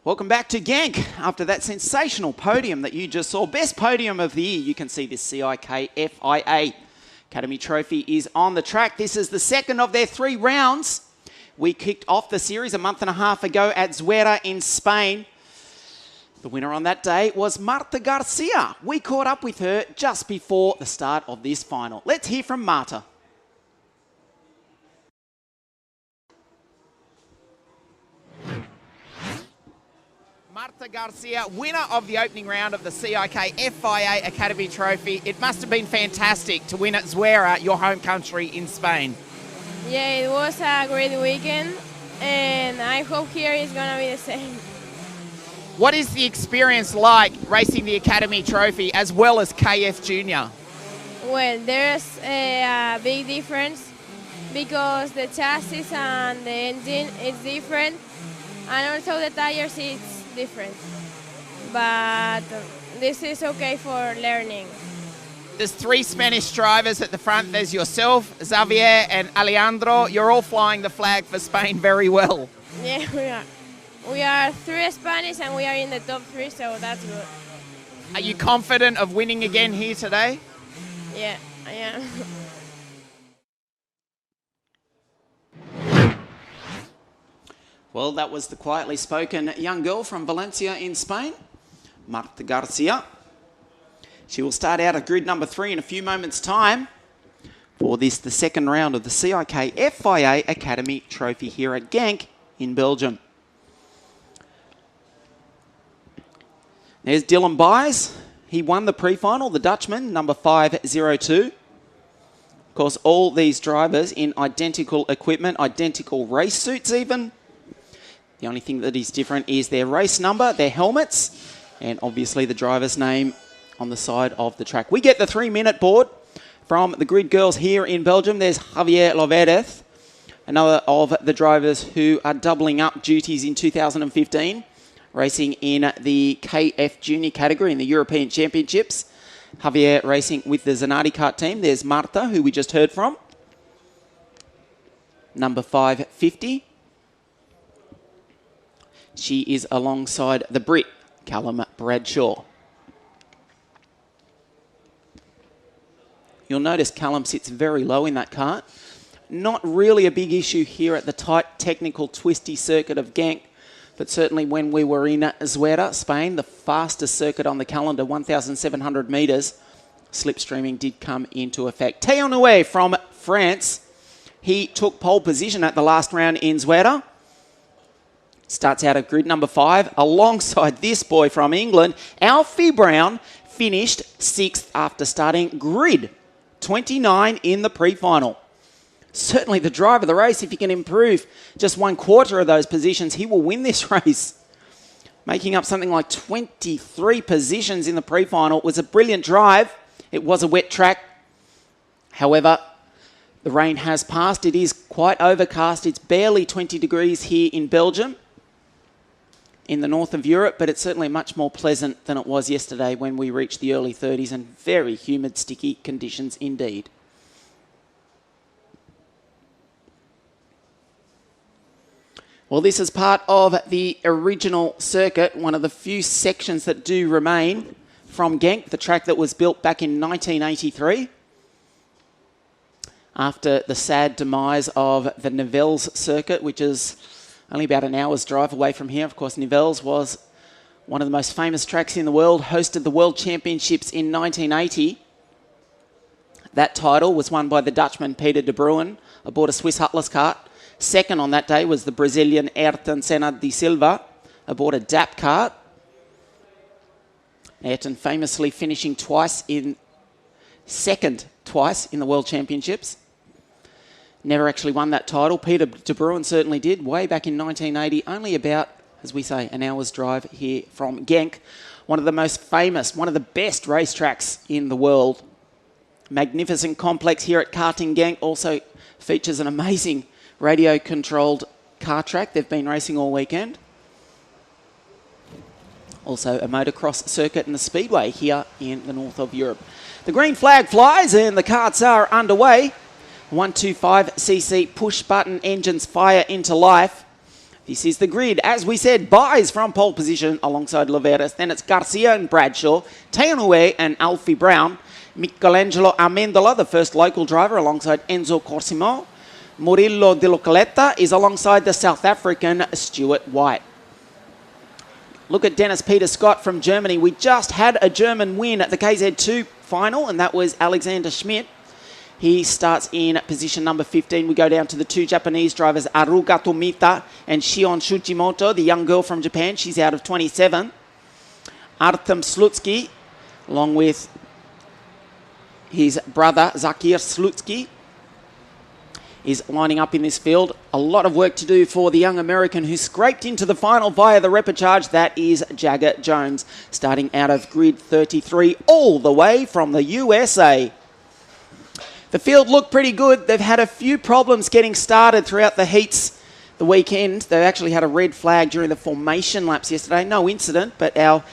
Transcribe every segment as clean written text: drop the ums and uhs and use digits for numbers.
Welcome back to Genk. After that sensational podium that you just saw, best podium of the year, you can see this CIK FIA Academy Trophy is on the track. This is the second of their 3 rounds. We kicked off the series a month and a half ago at Zuera in Spain. The winner on that day was Marta Garcia. We caught up with her just before the start of this final. Let's hear from Marta. Marta Garcia, winner of the opening round of the CIK FIA Academy Trophy. It must have been fantastic to win at Zuera, your home country in Spain. Yeah, it was a great weekend, and I hope here is going to be the same. What is the experience like racing the Academy Trophy as well as KF Junior? Well, there's a big difference because the chassis and the engine is different, and also the tires is different. But this is okay for learning. There's 3 Spanish drivers at the front. There's yourself, Xavier and Alejandro. You're all flying the flag for Spain very well. Yeah, we are. We are 3 Spanish and we are in the top 3, so that's good. Are you confident of winning again here today? Yeah, I am. Well, that was the quietly spoken young girl from Valencia in Spain, Marta Garcia. She will start out at grid number 3 in a few moments' time for this, the second round of the CIK FIA Academy Trophy here at Genk in Belgium. There's Dylan Byes. He won the pre-final, the Dutchman, number 502. Of course, all these drivers in identical equipment, identical race suits even. The only thing that is different is their race number, their helmets, and obviously the driver's name on the side of the track. We get the 3-minute board from the grid girls here in Belgium. There's Javier Loverez, another of the drivers who are doubling up duties in 2015, racing in the KF Junior category in the European Championships. Javier racing with the Zanardi kart team. There's Marta, who we just heard from, number 550. She is alongside the Brit, Callum Bradshaw. You'll notice Callum sits very low in that kart. Not really a big issue here at the tight, technical, twisty circuit of Genk, but certainly when we were in Zuera, Spain, the fastest circuit on the calendar, 1,700 metres, slipstreaming did come into effect. Théo Nouet from France, he took pole position at the last round in Zuera. Starts out at grid number 5. Alongside this boy from England, Alfie Brown finished 6th after starting grid 29 in the pre-final. Certainly the driver of the race, if he can improve just 1/4 of those positions, he will win this race. Making up something like 23 positions in the pre-final. It was a brilliant drive. It was a wet track. However, the rain has passed. It is quite overcast. It's barely 20 degrees here in Belgium, in the north of Europe, but it's certainly much more pleasant than it was yesterday when we reached the early 30s and very humid, sticky conditions indeed. Well, this is part of the original circuit, one of the few sections that do remain from Genk, the track that was built back in 1983 after the sad demise of the Nivelles circuit, which is only about an hour's drive away from here. Of course, Nivelles was one of the most famous tracks in the world, hosted the World Championships in 1980. That title was won by the Dutchman Peter de Bruin aboard a Swiss Atlas kart. Second on that day was the Brazilian Ayrton Senna de Silva aboard a DAP kart. Ayrton famously finishing second twice in the World Championships. Never actually won that title. Peter de Bruin certainly did, way back in 1980, only about, as we say, an hour's drive here from Genk. One of the most famous, one of the best racetracks in the world. Magnificent complex here at Karting Genk. Also features an amazing radio-controlled car track. They've been racing all weekend. Also a motocross circuit and a speedway here in the north of Europe. The green flag flies and the karts are underway. 125cc push-button engines fire into life. This is the grid. As we said, Buys from pole position alongside Loveras. Then it's Garcia and Bradshaw, Teonue and Alfie Brown. Michelangelo Amendola, the first local driver, alongside Enzo Corsimo. Murillo de Localetta is alongside the South African Stuart White. Look at Dennis Peter Scott from Germany. We just had a German win at the KZ2 final, and that was Alexander Schmidt. He starts in position number 15. We go down to the two Japanese drivers, Aruka Tomita and Shion Shuchimoto, the young girl from Japan. She's out of 27. Artem Slutsky, along with his brother, Zakir Slutsky, is lining up in this field. A lot of work to do for the young American who scraped into the final via the repechage. That is Jagger Jones, starting out of grid 33, all the way from the USA. The field looked pretty good. They've had a few problems getting started throughout the heats the weekend. They actually had a red flag during the formation laps yesterday. No incident, but our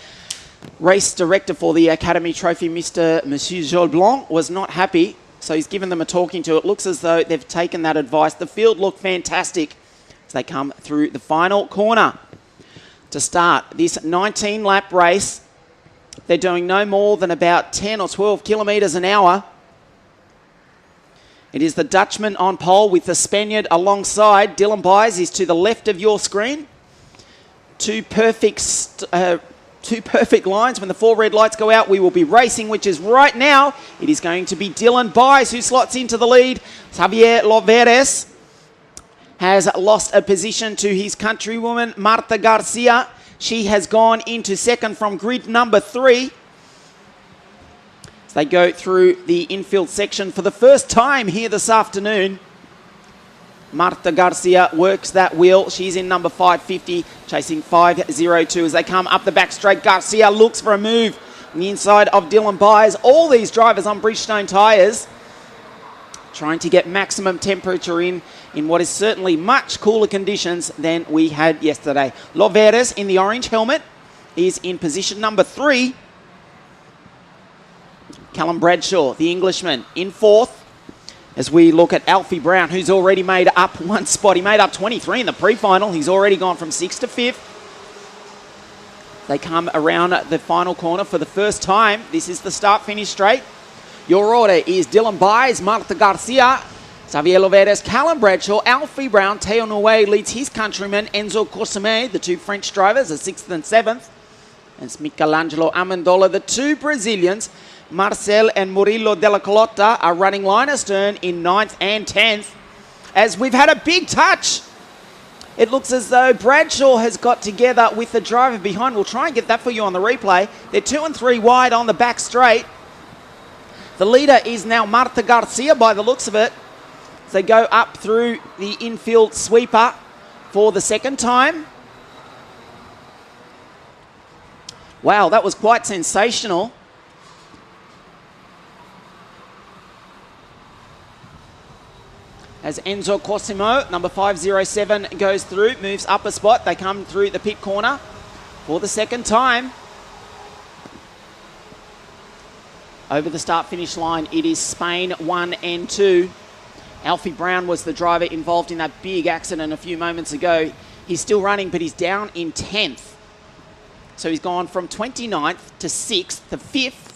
race director for the Academy Trophy, Monsieur Joel Blanc, was not happy. So he's given them a talking to. It looks as though they've taken that advice. The field looked fantastic as they come through the final corner. To start this 19-lap race, they're doing no more than about 10 or 12 kilometres an hour. It is the Dutchman on pole with the Spaniard alongside. Dylan Byes is to the left of your screen. Two perfect lines. When the four red lights go out, we will be racing, which is right now. It is going to be Dylan Byes who slots into the lead. Xavier Loveras has lost a position to his countrywoman, Marta Garcia. She has gone into second from grid number 3. They go through the infield section for the first time here this afternoon. Marta Garcia works that wheel. She's in number 550, chasing 502 as they come up the back straight. Garcia looks for a move on the inside of Dylan Byes. All these drivers on Bridgestone tyres trying to get maximum temperature in what is certainly much cooler conditions than we had yesterday. Loveras in the orange helmet is in position number 3. Callum Bradshaw, the Englishman, in 4th. As we look at Alfie Brown, who's already made up one spot. He made up 23 in the pre-final. He's already gone from 6th to 5th. They come around the final corner for the first time. This is the start-finish straight. Your order is Dylan Byes, Marta Garcia, Xavier Loveras, Callum Bradshaw, Alfie Brown. Teonue leads his countryman, Enzo Corsime, the two French drivers, are 6th and 7th. And it's Michelangelo Amendola, the two Brazilians, Marcel and Murillo de la Colota, are running line astern in 9th and 10th. As we've had a big touch, it looks as though Bradshaw has got together with the driver behind. We'll try and get that for you on the replay. They're 2 and 3 wide on the back straight. The leader is now Marta Garcia by the looks of it. As they go up through the infield sweeper for the second time. Wow, that was quite sensational. As Enzo Corsimo, number 507, goes through, moves up a spot. They come through the pit corner for the second time. Over the start-finish line, it is Spain 1 and 2. Alfie Brown was the driver involved in that big accident a few moments ago. He's still running, but he's down in 10th. So he's gone from 29th to 6th to 5th.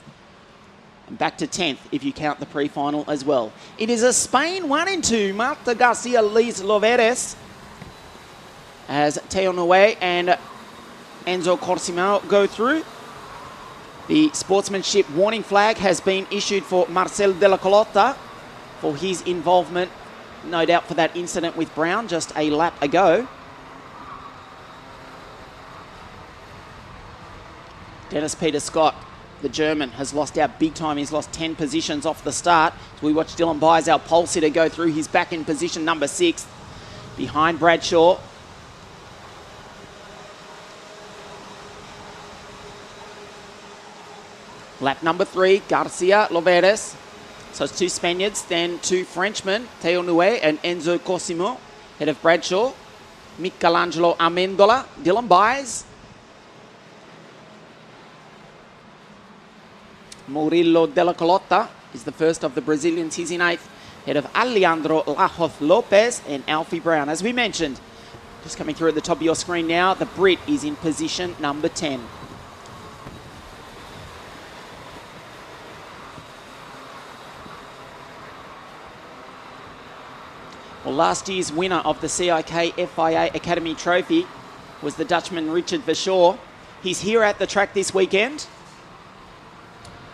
And back to 10th if you count the pre-final as well. It is a Spain 1 and 2. Marta Garcia leads Loveras as Teonue and Enzo Corsimo go through. The sportsmanship warning flag has been issued for Marcel de la Colota for his involvement, no doubt for that incident with Brown just a lap ago. Dennis Peter Scott, the German, has lost out big time. He's lost 10 positions off the start. So we watch Dylan Byes, our pole sitter, go through. He's back in position number 6 behind Bradshaw. Lap number 3, Garcia, Loveras. So it's 2 Spaniards, then 2 Frenchmen, Teonue and Enzo Corsimo, head of Bradshaw. Michelangelo Amendola, Dylan Byes. Murillo de la Colota is the first of the Brazilians. He's in 8th, head of Alejandro Lajoz Lopez and Alfie Brown. As we mentioned, Just coming through at the top of your screen now, the Brit is in position number 10. Well, last year's winner of the CIK FIA Academy Trophy was the Dutchman Richard Verschoor. He's here at the track this weekend,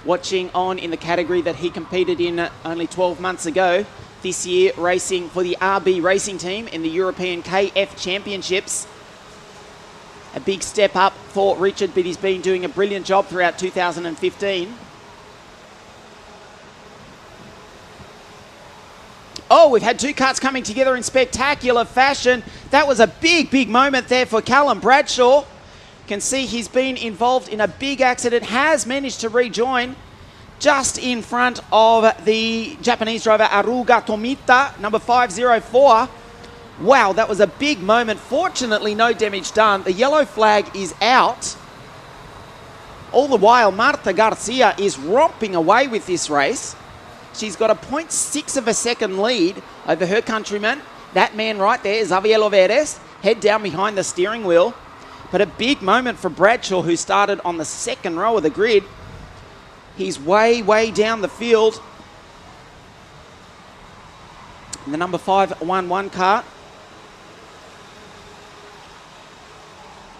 watching on in the category that he competed in only 12 months ago. This year, racing for the RB Racing Team in the European KF Championships. A big step up for Richard, but he's been doing a brilliant job throughout 2015. Oh, we've had two karts coming together in spectacular fashion. That was a big, big moment there for Callum Bradshaw. You can see he's been involved in a big accident, has managed to rejoin just in front of the Japanese driver Aruga Tomita, number 504. Wow, that was a big moment. Fortunately, no damage done. The yellow flag is out. All the while, Marta Garcia is romping away with this race. She's got a 0.6 of a second lead over her countryman. That man right there, Xavier Loveres, head down behind the steering wheel. But a big moment for Bradshaw, who started on the second row of the grid. He's way, way down the field. And the number 511 kart.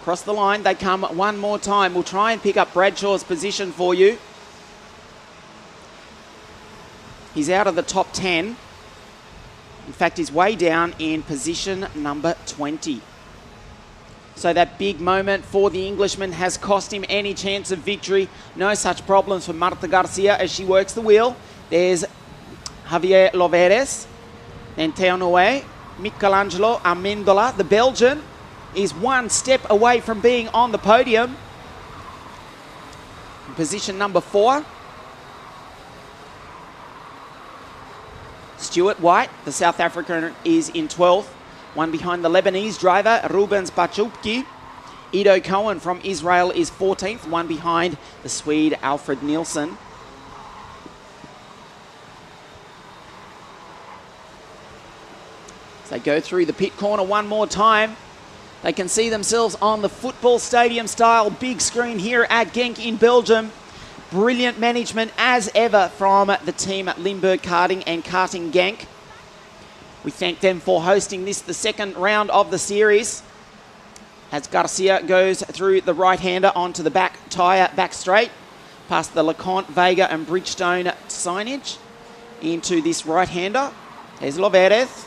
Across the line, they come one more time. We'll try and pick up Bradshaw's position for you. He's out of the top 10. In fact, he's way down in position number 20. So that big moment for the Englishman has cost him any chance of victory. No such problems for Marta Garcia as she works the wheel. There's Javier Loveres. Then Teo Noé, Michelangelo Amendola, the Belgian, is one step away from being on the podium. In position number 4. Stuart White, the South African, is in 12th. One behind the Lebanese driver, Rubens Bachupki. Ido Cohen from Israel is 14th. One behind the Swede, Alfred Nielsen. As they go through the pit corner one more time, they can see themselves on the football stadium style big screen here at Genk in Belgium. Brilliant management as ever from the team at Limburg Karting and Karting Genk. We thank them for hosting this, the second round of the series. As Garcia goes through the right-hander onto the back tyre, back straight, past the LeConte, Vega and Bridgestone signage, into this right-hander. There's Loveres.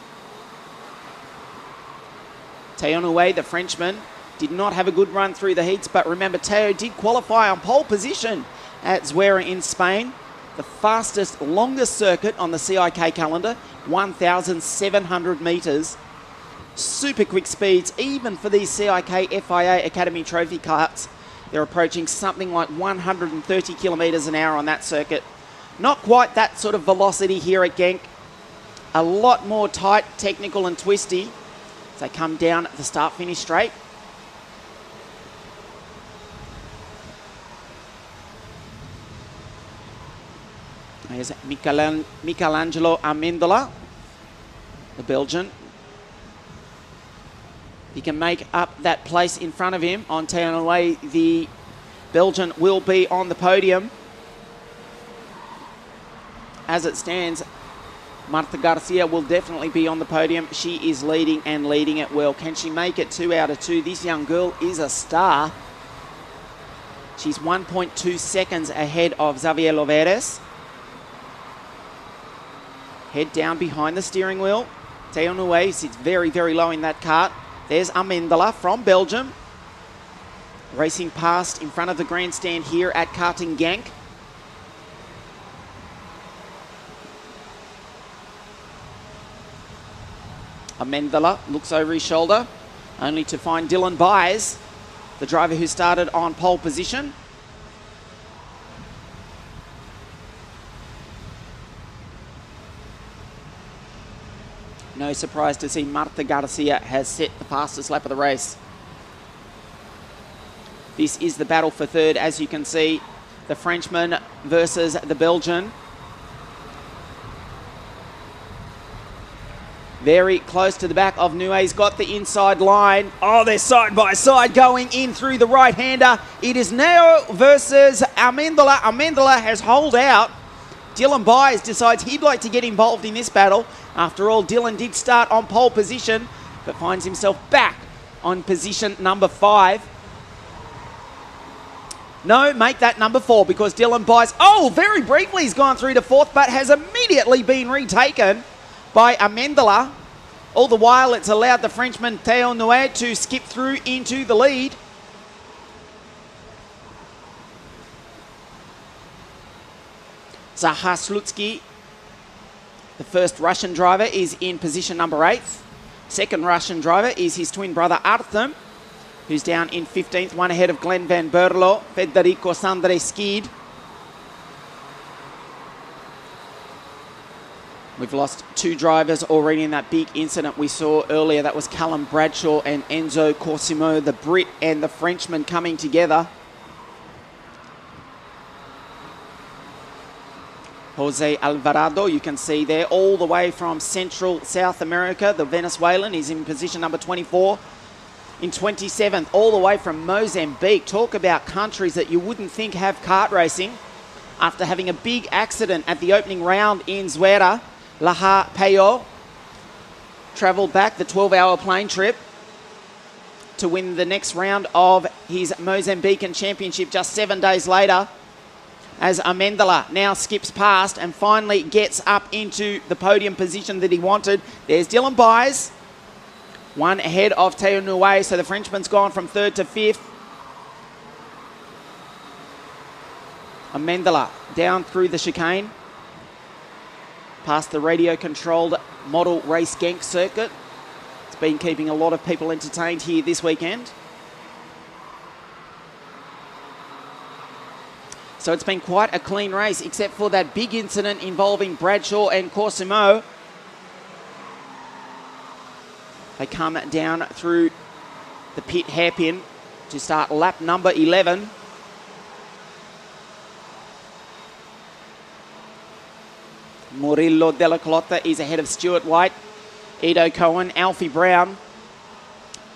Teo Noé, the Frenchman, did not have a good run through the heats, but remember, Teo did qualify on pole position at Zuera in Spain. The fastest, longest circuit on the CIK calendar, 1,700 metres. Super quick speeds, even for these CIK FIA Academy Trophy karts. They're approaching something like 130 kilometres an hour on that circuit. Not quite that sort of velocity here at Genk. A lot more tight, technical and twisty. As they come down at the start-finish straight. There's Michelangelo Amendola, the Belgian. He can make up that place in front of him on Teo Noé. The Belgian will be on the podium. As it stands, Marta Garcia will definitely be on the podium. She is leading and leading it well. Can she make it 2 out of 2? This young girl is a star. She's 1.2 seconds ahead of Xavier Loveres. Head down behind the steering wheel. Teo Noé sits very, very low in that kart. There's Amendola from Belgium. Racing past in front of the grandstand here at Karting Genk. Amendola looks over his shoulder, only to find Dylan Byers, the driver who started on pole position. No surprise to see Marta Garcia has set the fastest lap of the race. This is the battle for third, as you can see. The Frenchman versus the Belgian. very close to the back of Nue. He's got the inside line. Oh, they're side by side going in through the right-hander. It is Neo versus Amendola. Amendola has holed out. Dylan Byers decides he'd like to get involved in this battle. After all, Dylan did start on pole position, but finds himself back on position number 5. No, make that number 4 because Dylan Byers, very briefly he's gone through to 4th, but has immediately been retaken by Amendola. All the while, it's allowed the Frenchman Theo Nue to skip through into the lead. Zaha Slutsky, the first Russian driver, is in position number 8. Second Russian driver is his twin brother Artem, who's down in 15th, one ahead of Glenn Van Berlo, Federico Sandre Skid. We've lost 2 drivers already in that big incident we saw earlier. That was Callum Bradshaw and Enzo Corsimo, the Brit and the Frenchman coming together. Jose Alvarado, you can see there, all the way from Central South America. The Venezuelan is in position number 24. In 27th, all the way from Mozambique. Talk about countries that you wouldn't think have kart racing. After having a big accident at the opening round in Zuera, Laha Peyo travelled back the 12-hour plane trip to win the next round of his Mozambican championship just 7 days later, as Amendola now skips past and finally gets up into the podium position that he wanted. There's Dylan Byers, one ahead of Theo Nue, so the Frenchman's gone from 3rd to 5th. Amendola down through the chicane, past the radio-controlled model race Genk circuit. It's been keeping a lot of people entertained here this weekend. So it's been quite a clean race, except for that big incident involving Bradshaw and Corsimo. They come down through the pit hairpin to start lap number 11. Murillo Della Calotta is ahead of Stuart White. Edo Cohen, Alfie Brown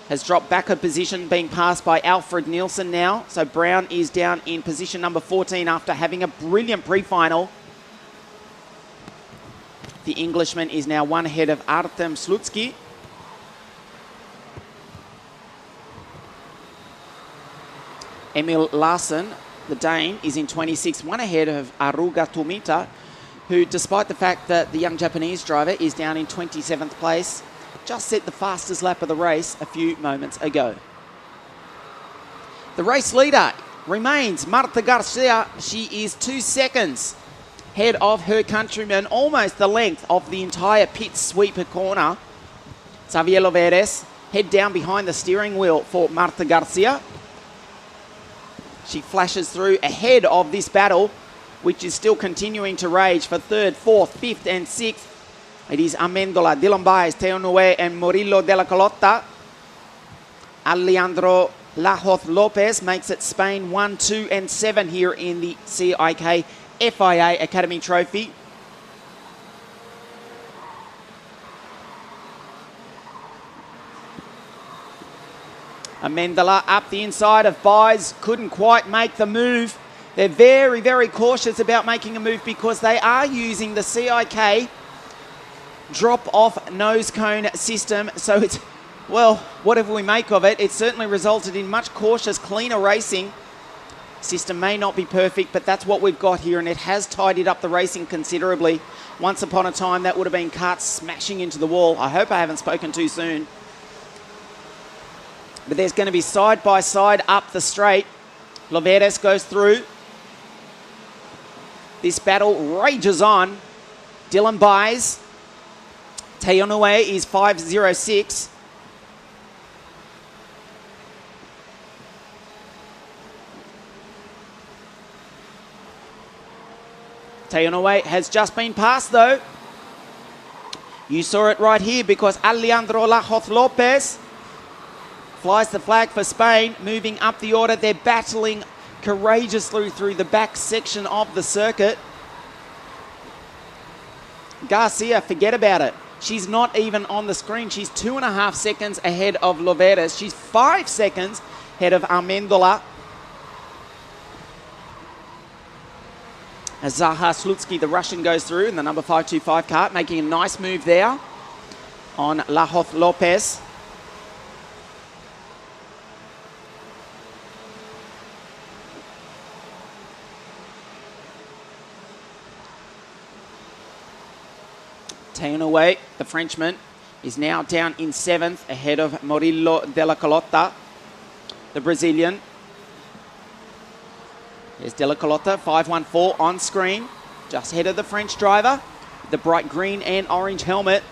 has dropped back a position, being passed by Alfred Nielsen now. So Brown is down in position number 14 after having a brilliant pre-final. The Englishman is now one ahead of Artem Slutsky. Emil Larsen, the Dane, is in 26th, one ahead of Aruga Tomita, who, despite the fact that the young Japanese driver is down in 27th place, just set the fastest lap of the race a few moments ago. The race leader remains Marta Garcia. She is 2 seconds ahead of her countryman, almost the length of the entire pit sweeper corner. Xavier Loveres head down behind the steering wheel for Marta Garcia. She flashes through ahead of this battle, which is still continuing to rage for 3rd, 4th, 5th and 6th. It is Amendola, Dylan Byers, Theo Nue and Murillo Della Calotta. Alejandro Lahoz Lopez makes it Spain 1, 2 and 7 here in the CIK FIA Academy Trophy. Amendola up the inside of Byers, couldn't quite make the move. They're very, very cautious about making a move because they are using the CIK drop-off nose cone system. So it's, well, whatever we make of it, it's certainly resulted in much cautious, cleaner racing. System may not be perfect, but that's what we've got here, and it has tidied up the racing considerably. Once upon a time, that would have been karts smashing into the wall. I hope I haven't spoken too soon. But there's going to be side-by-side up the straight. Loveres goes through. This battle rages on. Dylan Byers. Theo Nue is 5.06. Theo Nue has just been passed though. You saw it right here because Alejandro Lahoz Lopez flies the flag for Spain, moving up the order. They're battling courageously through the back section of the circuit. Garcia, forget about it. She's not even on the screen. She's 2.5 seconds ahead of Lloveras. She's 5 seconds ahead of Amendola. As Zaha Slutsky, the Russian, goes through in the number 525 cart, making a nice move there on Lahoz Lopez. Tainaway, the Frenchman, is now down in 7th ahead of Murillo Della Colota, the Brazilian. There's Della Colota, 514 on screen, just ahead of the French driver, the bright green and orange helmet.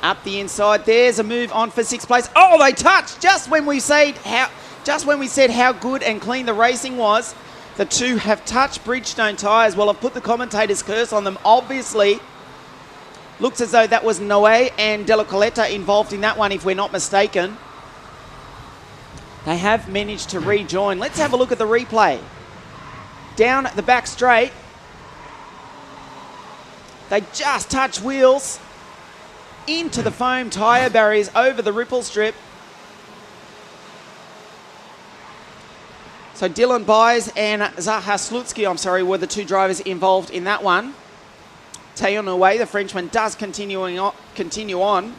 Up the inside, there's a move on for 6th place. Oh, they touched just when we said how good and clean the racing was. The two have touched Bridgestone tyres. Well, I've put the commentator's curse on them. Obviously, looks as though that was Noe and Della Coletta involved in that one, if we're not mistaken. They have managed to rejoin. Let's have a look at the replay. Down the back straight, they just touch wheels into the foam tyre barriers over the ripple strip. So Dylan Byes and Zaha Slutsky, were the two drivers involved in that one. Teo Noe, the Frenchman, does continue on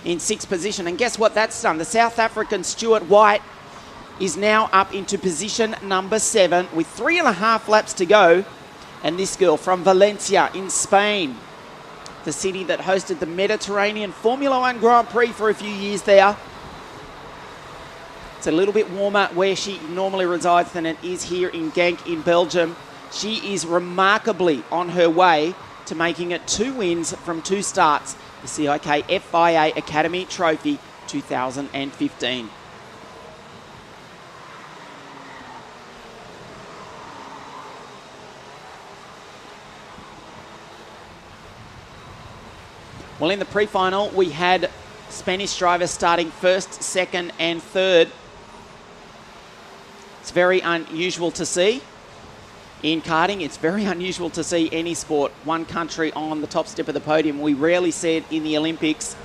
in 6th position. And guess what that's done? The South African Stuart White is now up into position number 7 with 3.5 laps to go. And this girl from Valencia in Spain, the city that hosted the Mediterranean Formula One Grand Prix for a few years there. It's a little bit warmer where she normally resides than it is here in Genk in Belgium. She is remarkably on her way to making it 2 wins from 2 starts, the CIK FIA Academy Trophy 2015. Well, in the pre-final, we had Spanish drivers starting 1st, 2nd and 3rd. It's very unusual to see. In karting, it's very unusual to see any sport, one country on the top step of the podium. We rarely see it in the Olympics.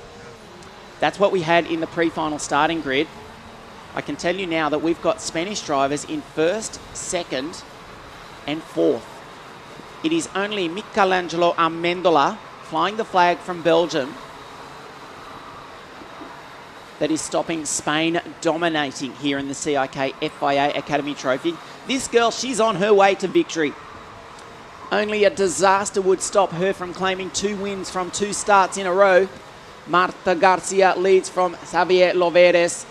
That's what we had in the pre-final starting grid. I can tell you now that we've got Spanish drivers in 1st, 2nd and 4th. It is only Michelangelo Amendola flying the flag from Belgium that is stopping Spain dominating here in the CIK FIA Academy Trophy. This girl, she's on her way to victory. Only a disaster would stop her from claiming 2 wins from 2 starts in a row. Marta Garcia leads from Xavier Lloveras.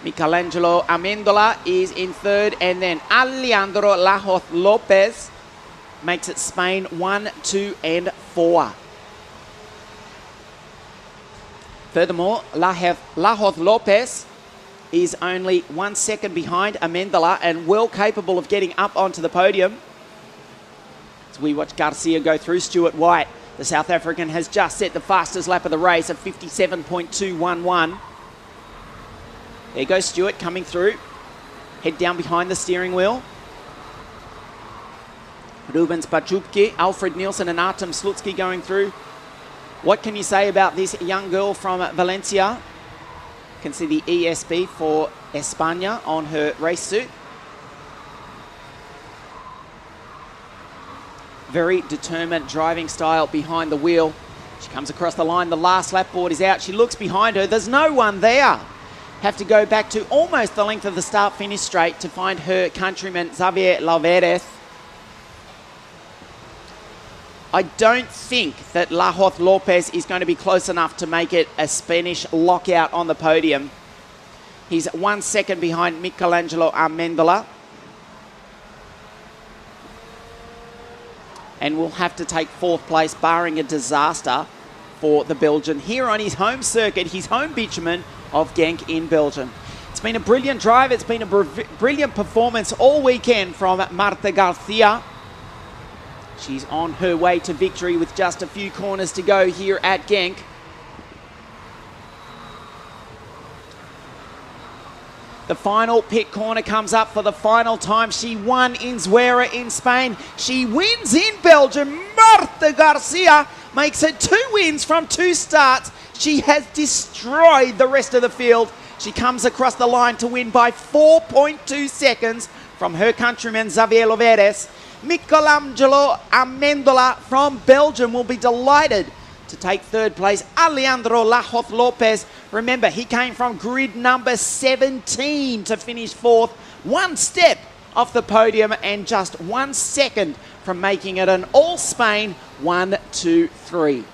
Michelangelo Amendola is in 3rd, and then Alejandro Lahoz Lopez makes it Spain 1, 2 and 4. Furthermore, Lahoz Lopez is only 1 second behind Amendola and well capable of getting up onto the podium. As we watch Garcia go through, Stuart White, the South African, has just set the fastest lap of the race of 57.211. There goes Stuart coming through. Head down behind the steering wheel. Rubens Bachupke, Alfred Nielsen and Artem Slutsky going through. What can you say about this young girl from Valencia? You can see the ESP for España on her race suit. Very determined driving style behind the wheel. She comes across the line. The last lap board is out. She looks behind her. There's no one there. Have to go back to almost the length of the start-finish straight to find her countryman, Xavier Lloveras. I don't think that Lahoz Lopez is going to be close enough to make it a Spanish lockout on the podium. He's 1 second behind Michelangelo Amendola. And will have to take 4th place, barring a disaster for the Belgian here on his home circuit, his home bitumen of Genk in Belgium. It's been a brilliant drive. It's been a brilliant performance all weekend from Marta Garcia. She's on her way to victory with just a few corners to go here at Genk. The final pit corner comes up for the final time. She won in Zuera in Spain. She wins in Belgium. Marta Garcia makes it 2 wins from 2 starts. She has destroyed the rest of the field. She comes across the line to win by 4.2 seconds from her countryman Xavier Loveres. Michelangelo Amendola from Belgium will be delighted to take 3rd place. Alejandro Lajoz Lopez, remember, he came from grid number 17 to finish 4th. 1 step off the podium and just 1 second from making it an all-Spain 1, 2, 3.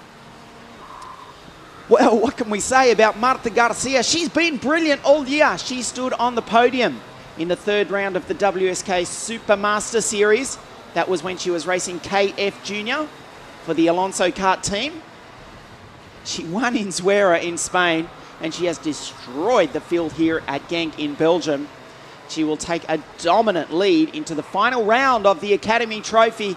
Well, what can we say about Marta Garcia? She's been brilliant all year. She stood on the podium in the 3rd round of the WSK Supermaster Series. That was when she was racing KF Junior for the Alonso Kart team. She won in Zuera in Spain, and she has destroyed the field here at Genk in Belgium. She will take a dominant lead into the final round of the Academy Trophy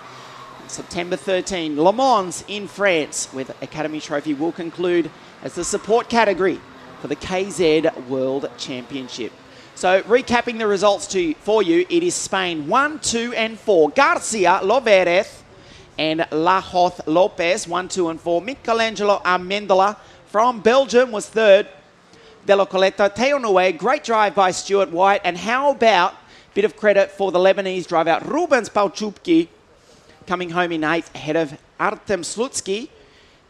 on September 13. Le Mans in France, with Academy Trophy will conclude as the support category for the KZ World Championship. So recapping the results for you, it is Spain 1, 2 and 4. Garcia, Loveres and Lajoz Lopez 1, 2 and 4. Michelangelo Amendola from Belgium was 3rd. Della Coletta, Teo Noe, great drive by Stuart White. And how about a bit of credit for the Lebanese driver Rubens Pauchupki, coming home in 8th ahead of Artem Slutsky.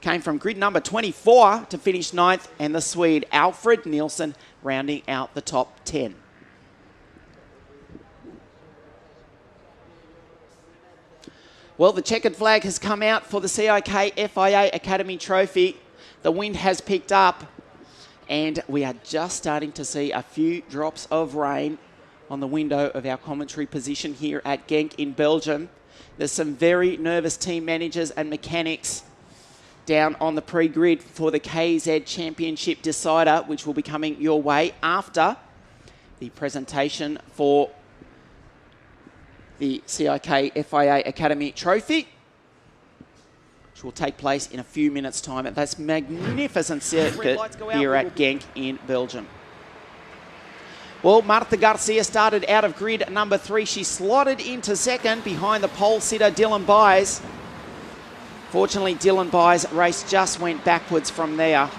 Came from grid number 24 to finish 9th, and the Swede Alfred Nielsen rounding out the top 10. Well, the checkered flag has come out for the CIK FIA Academy Trophy. The wind has picked up, and we are just starting to see a few drops of rain on the window of our commentary position here at Genk in Belgium. There's some very nervous team managers and mechanics down on the pre-grid for the KZ Championship Decider, which will be coming your way after the presentation for the CIK FIA Academy Trophy, which will take place in a few minutes' time at this magnificent circuit here at Genk in Belgium. Well, Marta Garcia started out of grid number 3. She slotted into 2nd behind the pole sitter Dylan Byes. Fortunately, Dylan Byes' race just went backwards from there.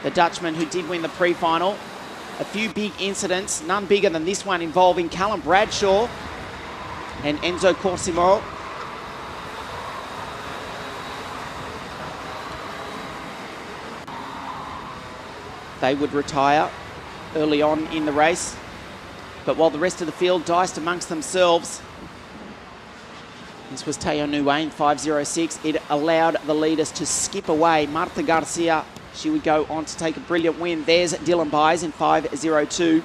The Dutchman who did win the pre-final. A few big incidents, none bigger than this one involving Callum Bradshaw and Enzo Corsimo. They would retire early on in the race, but while the rest of the field diced amongst themselves, this was Teo Nguyen, 5.06. It allowed the leaders to skip away. Marta Garcia, she would go on to take a brilliant win. There's Dylan Byes in 5.02.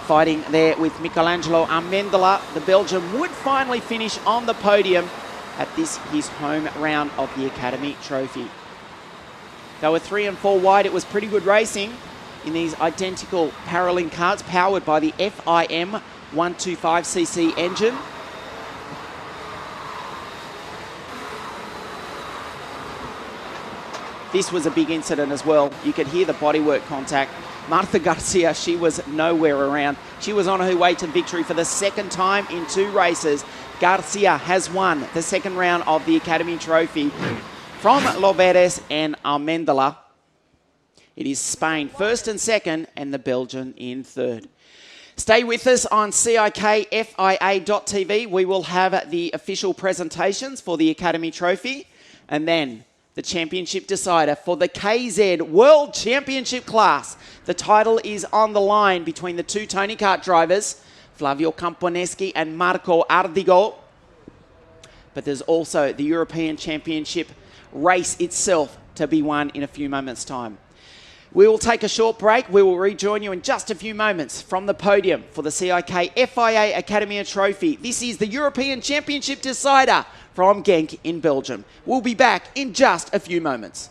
Fighting there with Michelangelo Amendola. The Belgian would finally finish on the podium at this, his home round of the Academy Trophy. They were 3 and 4 wide. It was pretty good racing in these identical Paralink karts powered by the FIM 125cc engine. This was a big incident as well. You could hear the bodywork contact. Marta Garcia, she was nowhere around. She was on her way to victory for the 2nd time in 2 races. Garcia has won the 2nd round of the Academy Trophy from Loveres and Amendola. It is Spain 1st and 2nd, and the Belgian in 3rd. Stay with us on CIKFIA.tv. We will have the official presentations for the Academy Trophy, and then the championship decider for the KZ World Championship class. The title is on the line between the 2 Tony Kart drivers, Flavio Camponeschi and Marco Ardigo. But there's also the European Championship race itself to be won in a few moments' time. We will take a short break. We will rejoin you in just a few moments from the podium for the CIK FIA Academy Trophy. This is the European Championship decider from Genk in Belgium. We'll be back in just a few moments.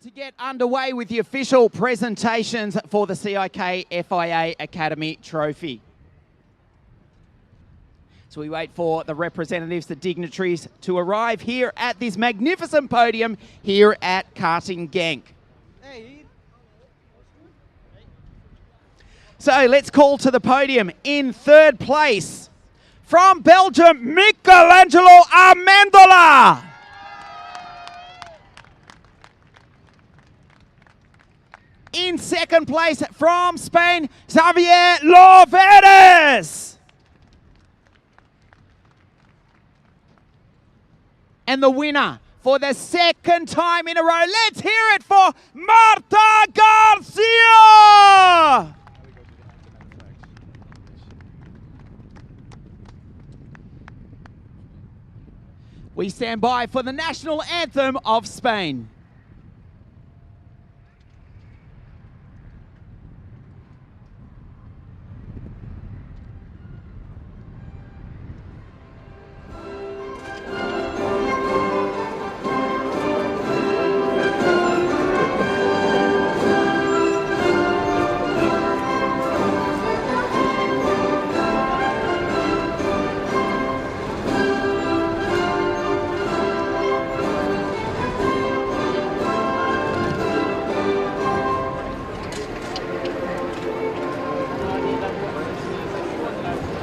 To get underway with the official presentations for the CIK FIA Academy Trophy. So we wait for the representatives, the dignitaries, to arrive here at this magnificent podium here at Karting Genk. So let's call to the podium in third place from Belgium, Michelangelo Amendola. In second place from Spain, Xavier Loveres. And the winner for the second time in a row, let's hear it for Marta Garcia. We stand by for the national anthem of Spain.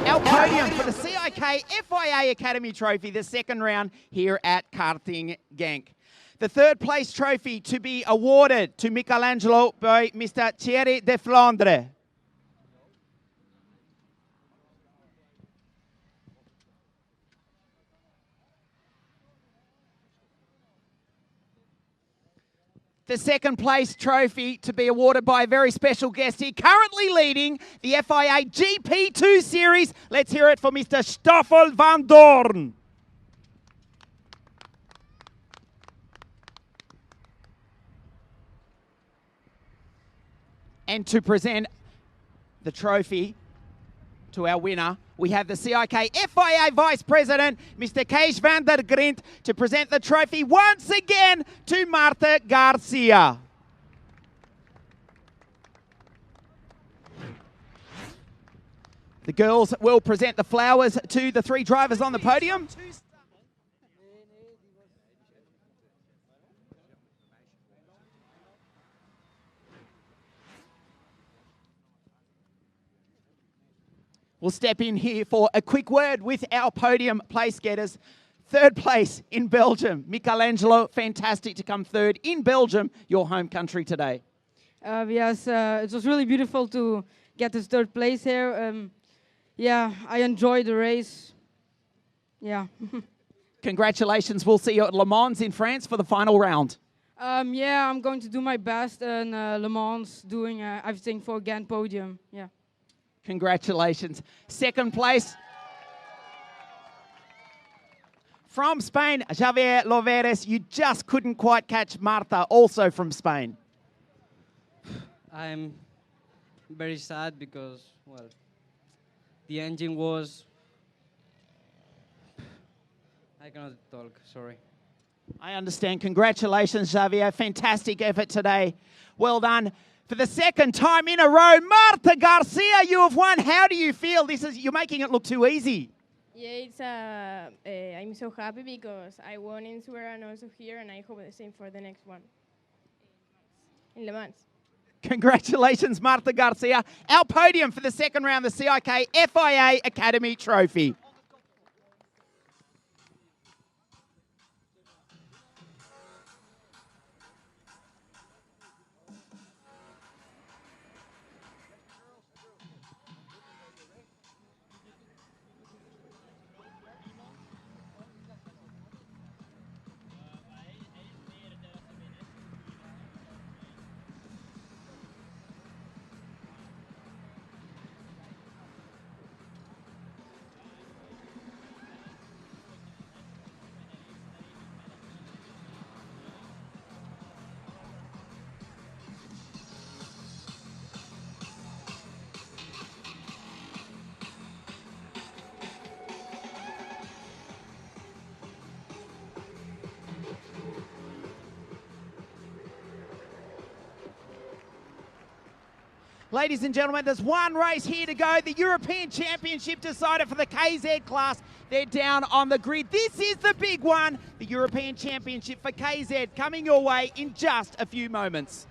Our podium for the CIK FIA Academy Trophy, the second round here at Karting Genk. The third place trophy to be awarded to Michelangelo by Mr. Thierry de Flandre. The second place trophy to be awarded by a very special guest here, currently leading the FIA GP2 series. Let's hear it for Mr. Stoffel van Doorn. And to present the trophy to our winner, we have the CIK FIA Vice President, Mr. Kees van der Grint, to present the trophy once again to Marta Garcia. The girls will present the flowers to the three drivers on the podium. We'll step in here for a quick word with our podium place getters. Third place in Belgium, Michelangelo, fantastic to come third in Belgium, your home country today. Yes, it was really beautiful to get this third place here. Yeah, I enjoyed the race. Yeah. Congratulations, we'll see you at Le Mans in France for the final round. Yeah, I'm going to do my best in Le Mans, doing everything for again podium. Yeah. Congratulations. Second place from Spain, Xavier Loveres. You just couldn't quite catch Marta, also from Spain. I'm very sad because, well, the engine was... I cannot talk, sorry. I understand. Congratulations, Xavier. Fantastic effort today. Well done. For the second time in a row, Marta Garcia, you have won. How do you feel? You're making it look too easy. Yeah, I'm so happy because I won in Suera and also here, and I hope the same for the next one in Le Mans. Congratulations, Marta Garcia. Our podium for the second round, the CIK FIA Academy Trophy. Ladies and gentlemen, there's one race here to go. The European Championship decided for the KZ class. They're down on the grid. This is the big one, the European Championship for KZ, coming your way in just a few moments.